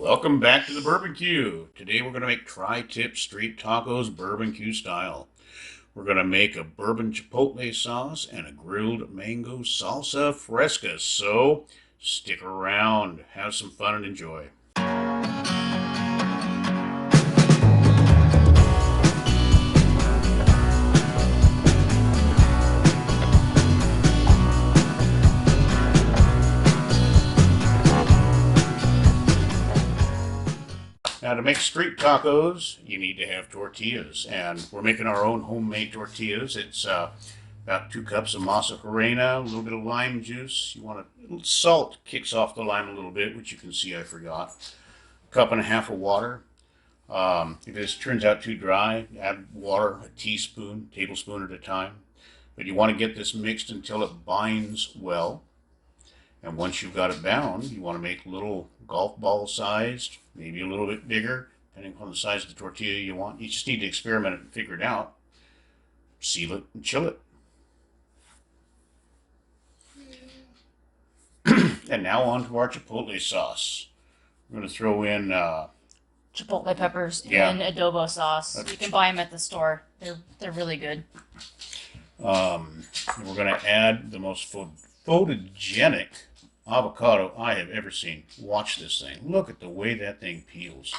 Welcome back to the BourbonQ. Today we're going to make tri-tip street tacos BourbonQ style. We're going to make a bourbon chipotle sauce and a grilled mango salsa fresca. So stick around, have some fun and enjoy. Now, to make street tacos, you need to have tortillas, and we're making our own homemade tortillas. It's about 2 cups of Masa Harina, a little bit of lime juice. You want salt kicks off the lime a little bit, which you can see I forgot. A cup and a half of water. If this turns out too dry, add water, a tablespoon at a time. But you want to get this mixed until it binds well. And once you've got it bound, you want to make little golf ball sized, maybe a little bit bigger, depending on the size of the tortilla you want. You just need to experiment it and figure it out. Seal it and chill it. And now on to our chipotle sauce. We're going to throw in Chipotle peppers and adobo sauce. You can buy them at the store. They're really good. We're going to add the most photogenic avocado I have ever seen. Watch this thing. Look at the way that thing peels.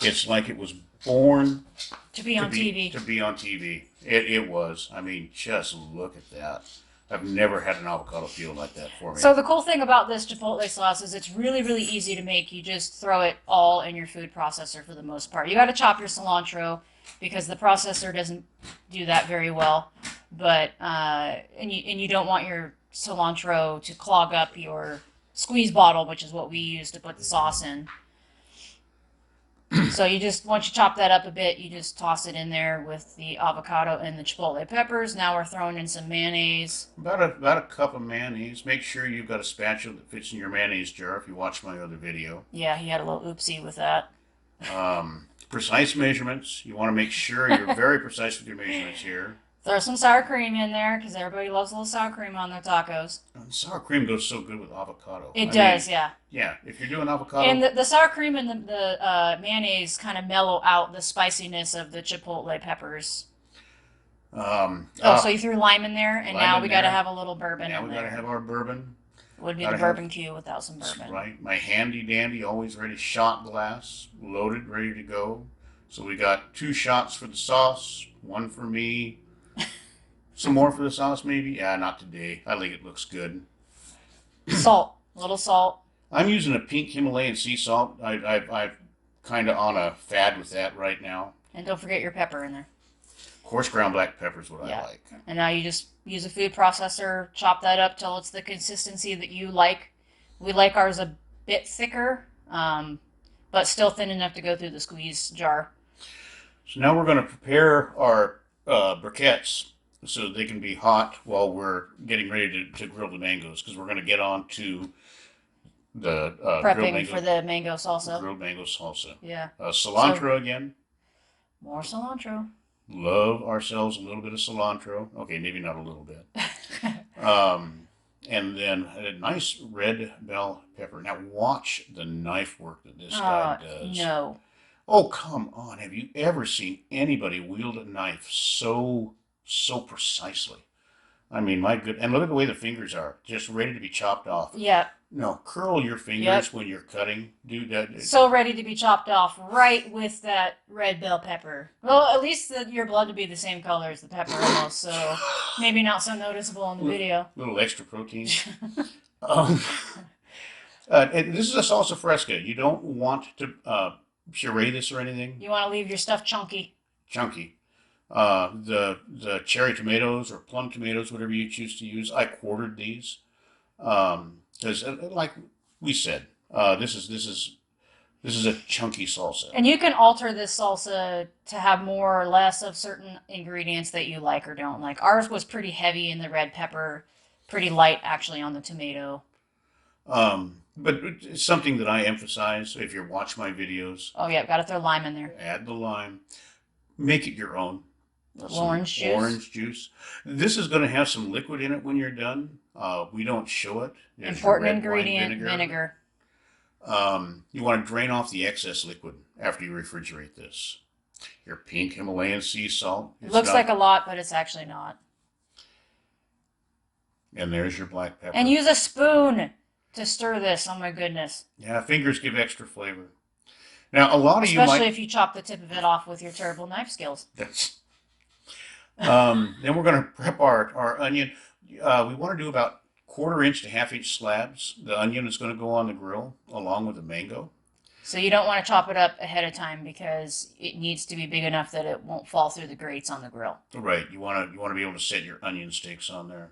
It's like it was born to be on TV. To be on TV. It was. I mean, just look at that. I've never had an avocado peel like that for me. So the cool thing about this chipotle sauce is it's really, really easy to make. You just throw it all in your food processor for the most part. You got to chop your cilantro because the processor doesn't do that very well. But and you don't want your cilantro to clog up your squeeze bottle, which is what we use to put the sauce in. So once you chop that up a bit, you just toss it in there with the avocado and the chipotle peppers. Now we're throwing in some mayonnaise. About a cup of mayonnaise. Make sure you've got a spatula that fits in your mayonnaise jar if you watch my other video. Yeah, he had a little oopsie with that. Precise measurements. You want to make sure you're very precise with your measurements here. Throw some sour cream in there because everybody loves a little sour cream on their tacos. Sour cream goes so good with avocado. It does, yeah. Yeah, if you're doing avocado. And the sour cream and the mayonnaise kind of mellow out the spiciness of the chipotle peppers. So you threw lime in there, and now we got to have a little bourbon in there. Now we got to have our bourbon. Would be the BourbonQ without some bourbon. Right. My handy dandy, always ready shot glass, loaded, ready to go. So we got 2 shots for the sauce, 1 for me. Some more for the sauce, maybe? Yeah, not today. I think it looks good. Salt. A little salt. I'm using a pink Himalayan sea salt. I'm kind of on a fad with that right now. And don't forget your pepper in there. Coarse ground black pepper is what I like. And now you just use a food processor, chop that up till it's the consistency that you like. We like ours a bit thicker, but still thin enough to go through the squeeze jar. So now we're going to prepare our briquettes so they can be hot while we're getting ready to grill the mangoes, because we're going to get on to the prepping for the mango salsa. Grilled mango salsa. Yeah. Cilantro again. More cilantro. Love ourselves a little bit of cilantro. Okay, maybe not a little bit. And then a nice red bell pepper. Now watch the knife work that this guy does. No. Oh, come on. Have you ever seen anybody wield a knife so precisely? I mean, my good. And look at the way the fingers are, just ready to be chopped off. Yeah. No, curl your fingers when you're cutting. Do that. So ready to be chopped off right with that red bell pepper. Well, at least your blood would be the same color as the pepper almost, so maybe not so noticeable in the video. Little extra protein. This is a salsa fresca. You don't want to puree this or anything. You want to leave your stuff chunky. Chunky. The cherry tomatoes or plum tomatoes, whatever you choose to use, I quartered these. Because, like we said, this is a chunky salsa. And you can alter this salsa to have more or less of certain ingredients that you like or don't like. Ours was pretty heavy in the red pepper, pretty light actually on the tomato. But it's something that I emphasize if you watch my videos. Oh yeah, got to throw lime in there. Add the lime. Make it your own. Orange juice. Orange juice. This is going to have some liquid in it when you're done. We don't show it. There's Important ingredient, vinegar. You want to drain off the excess liquid after you refrigerate this. Your pink Himalayan sea salt. It looks like a lot, but it's actually not. And there's your black pepper. And use a spoon to stir this. Oh my goodness. Yeah, fingers give extra flavor. Now, a lot of you Especially if you chop the tip of it off with your terrible knife skills. That's. Then we're going to prep our onion. We want to do about 1/4 inch to 1/2 inch slabs. The onion is going to go on the grill along with the mango. So you don't want to chop it up ahead of time because it needs to be big enough that it won't fall through the grates on the grill. Right. You want to be able to set your onion steaks on there.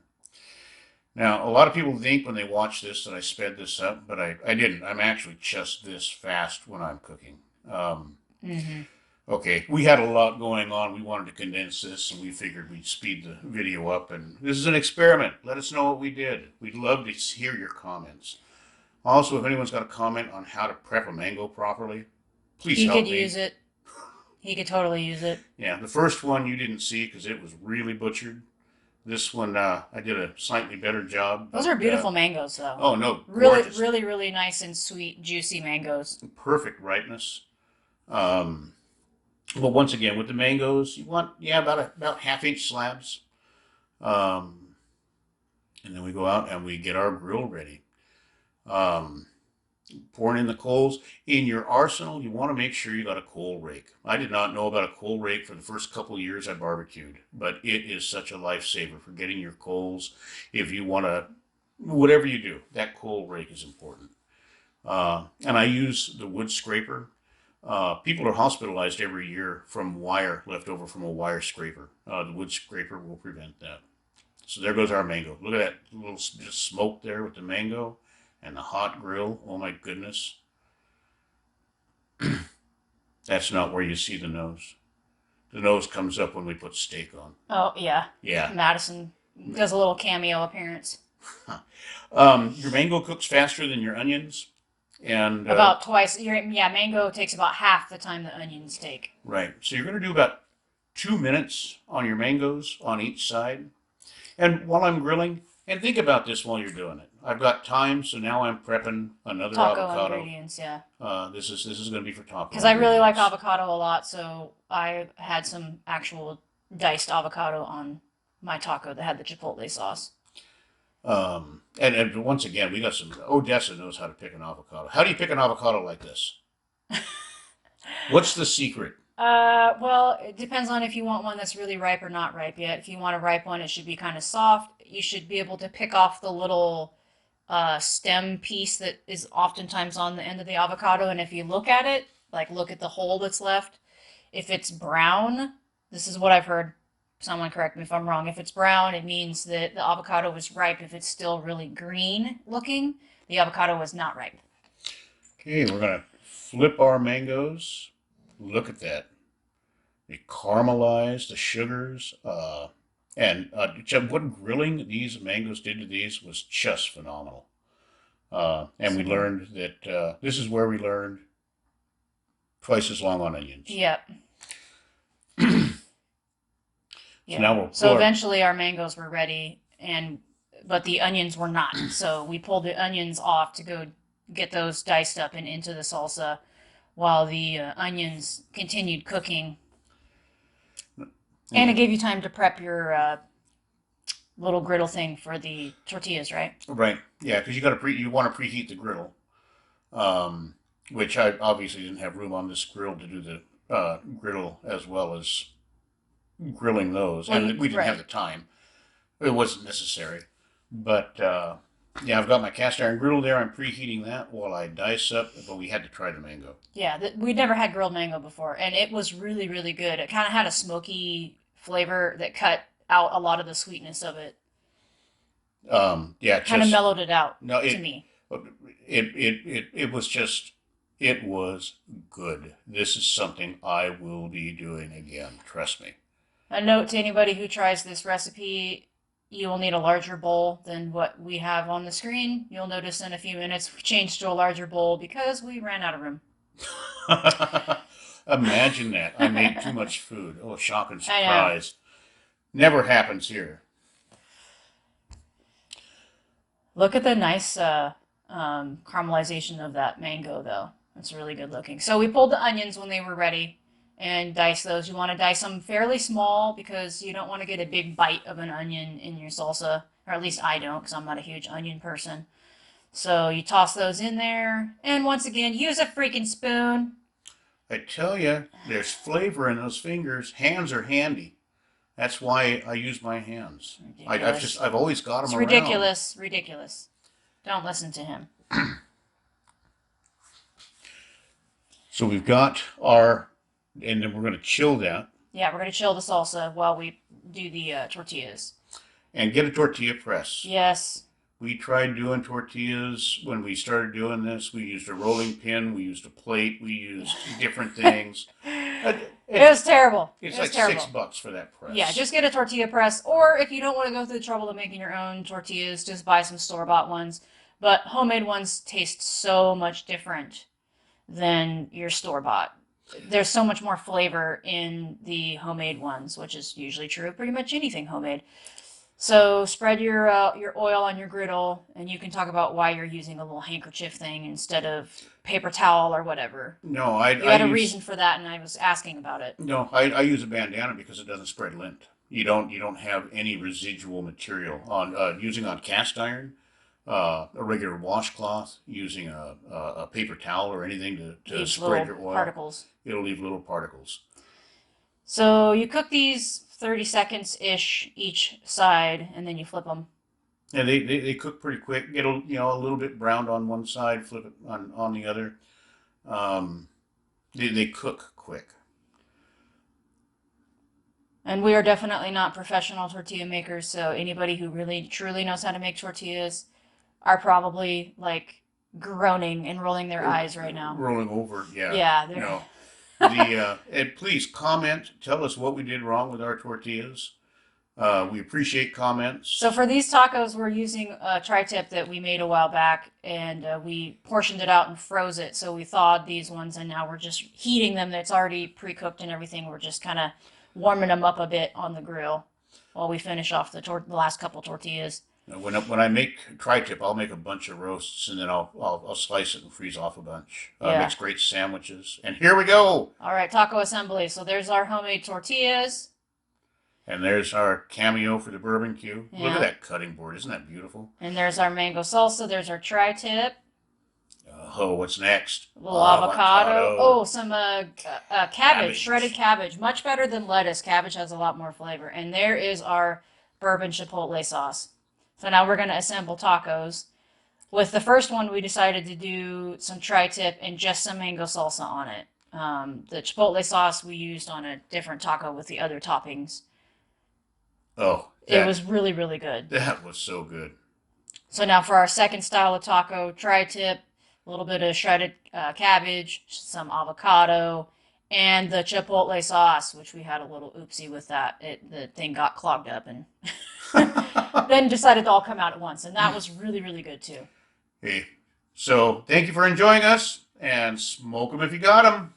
Now, a lot of people think when they watch this that I sped this up, but I didn't. I'm actually just this fast when I'm cooking. Okay, we had a lot going on. We wanted to condense this, and we figured we'd speed the video up. And this is an experiment. Let us know what we did. We'd love to hear your comments. Also, if anyone's got a comment on how to prep a mango properly, please help me. He could use it. He could totally use it. Yeah, the first one you didn't see because it was really butchered. This one, I did a slightly better job. Those are beautiful mangoes, though. Oh, no. Really, gorgeous. really nice and sweet, juicy mangoes. Perfect ripeness. Well, once again, with the mangoes, you want, about 1/2 inch slabs. And then we go out and we get our grill ready. Pouring in the coals. In your arsenal, you want to make sure you got a coal rake. I did not know about a coal rake for the first couple of years I barbecued, but it is such a lifesaver for getting your coals. If you want to, whatever you do, that coal rake is important. And I use the wood scraper. People are hospitalized every year from wire left over from a wire scraper. The wood scraper will prevent that. So there goes our mango. Look at that little just smoke there with the mango. And the hot grill, oh my goodness. That's not where you see the nose. The nose comes up when we put steak on. Oh, yeah. Yeah. Madison does a little cameo appearance. Your mango cooks faster than your onions. And about twice. Mango takes about half the time the onions take. Right. So you're going to do about 2 minutes on your mangoes on each side. And while I'm grilling, and think about this while you're doing it. I've got time, so now I'm prepping another taco avocado. Ingredients, yeah. This is going to be for taco. Because I really like avocado a lot, so I had some actual diced avocado on my taco that had the Chipotle sauce. And once again, we got some. Odessa knows how to pick an avocado. How do you pick an avocado like this? What's the secret? Well, it depends on if you want one that's really ripe or not ripe yet. If you want a ripe one, it should be kind of soft. You should be able to pick off the little stem piece that is oftentimes on the end of the avocado. And if you look at it, like look at the hole that's left, if it's brown, this is what I've heard. Someone correct me if I'm wrong. If it's brown, it means that the avocado was ripe. If it's still really green looking, the avocado was not ripe. Okay, we're going to flip our mangoes. Look at that. They caramelize the sugars. And what grilling these mangoes did to these was just phenomenal. And we learned that this is where we learned twice as long on onions. Yep. So now so eventually our mangoes were ready, but the onions were not. So we pulled the onions off to go get those diced up and into the salsa while the onions continued cooking. And it gave you time to prep your little griddle thing for the tortillas, right? Right. Yeah, because you want to preheat the griddle, which I obviously didn't have room on this grill to do the griddle as well as grilling those, and we didn't have the time. It wasn't necessary. But yeah, I've got my cast iron griddle there. I'm preheating that while I dice up, but we had to try the mango. Yeah, we'd never had grilled mango before, and it was really, really good. It kind of had a smoky flavor that cut out a lot of the sweetness of it. Yeah, kind of mellowed it out to me. It was good. This is something I will be doing again. Trust me. A note to anybody who tries this recipe: you will need a larger bowl than what we have on the screen. You'll notice in a few minutes we changed to a larger bowl because we ran out of room. Imagine that. I made too much food. Oh, shock and surprise. Never happens here. Look at the nice caramelization of that mango, though. It's really good looking. So we pulled the onions when they were ready and dice those. You want to dice them fairly small because you don't want to get a big bite of an onion in your salsa, or at least I don't because I'm not a huge onion person. So you toss those in there, and once again, use a freaking spoon. I tell you, there's flavor in those fingers. Hands are handy. That's why I use my hands. I've always got them It's around. ridiculous, ridiculous. Don't listen to him. So we've got our, and then we're going to chill that. Yeah, we're going to chill the salsa while we do the tortillas. And get a tortilla press. Yes. We tried doing tortillas when we started doing this. We used a rolling pin. We used a plate. We used different things. It was terrible. It's it was like terrible. $6 for that press. Yeah, just get a tortilla press. Or if you don't want to go through the trouble of making your own tortillas, just buy some store-bought ones. But homemade ones taste so much different than your store-bought. There's so much more flavor in the homemade ones, which is usually true of pretty much anything homemade. So spread your oil on your griddle, and you can talk about why you're using a little handkerchief thing instead of paper towel or whatever. No, you had a reason for that, and I was asking about it. No, I use a bandana because it doesn't spread lint. You don't have any residual material on using on cast iron, a regular washcloth, using a paper towel or anything to spread your oil. Particles. It'll leave little particles. So you cook these 30 seconds-ish each side, and then you flip them. Yeah, they cook pretty quick. Get a little bit browned on one side, flip it on the other. They cook quick. And we are definitely not professional tortilla makers, so anybody who really truly knows how to make tortillas are probably like groaning and rolling their eyes right now. Rolling over, yeah. Yeah. And please comment. Tell us what we did wrong with our tortillas. We appreciate comments. So for these tacos, we're using a tri-tip that we made a while back, and we portioned it out and froze it. So we thawed these ones, and now we're just heating them. It's already pre-cooked and everything. We're just kind of warming them up a bit on the grill while we finish off the last couple tortillas. When I make tri-tip, I'll make a bunch of roasts, and then I'll slice it and freeze off a bunch. Makes great sandwiches. And here we go. All right, taco assembly. So there's our homemade tortillas. And there's our cameo for the BourbonQ. Yeah. Look at that cutting board. Isn't that beautiful? And there's our mango salsa. There's our tri-tip. Oh, what's next? A little avocado. Oh, some cabbage, shredded cabbage. Much better than lettuce. Cabbage has a lot more flavor. And there is our bourbon chipotle sauce. So now we're going to assemble tacos. With the first one, we decided to do some tri-tip and just some mango salsa on it. The chipotle sauce we used on a different taco with the other toppings. Oh. It was really, really good. That was so good. So now for our second style of taco, tri-tip, a little bit of shredded cabbage, some avocado, and the chipotle sauce, which we had a little oopsie with that. The thing got clogged up and then decided to all come out at once. And that was really, really good too. Hey, so thank you for enjoying us, and smoke them if you got them.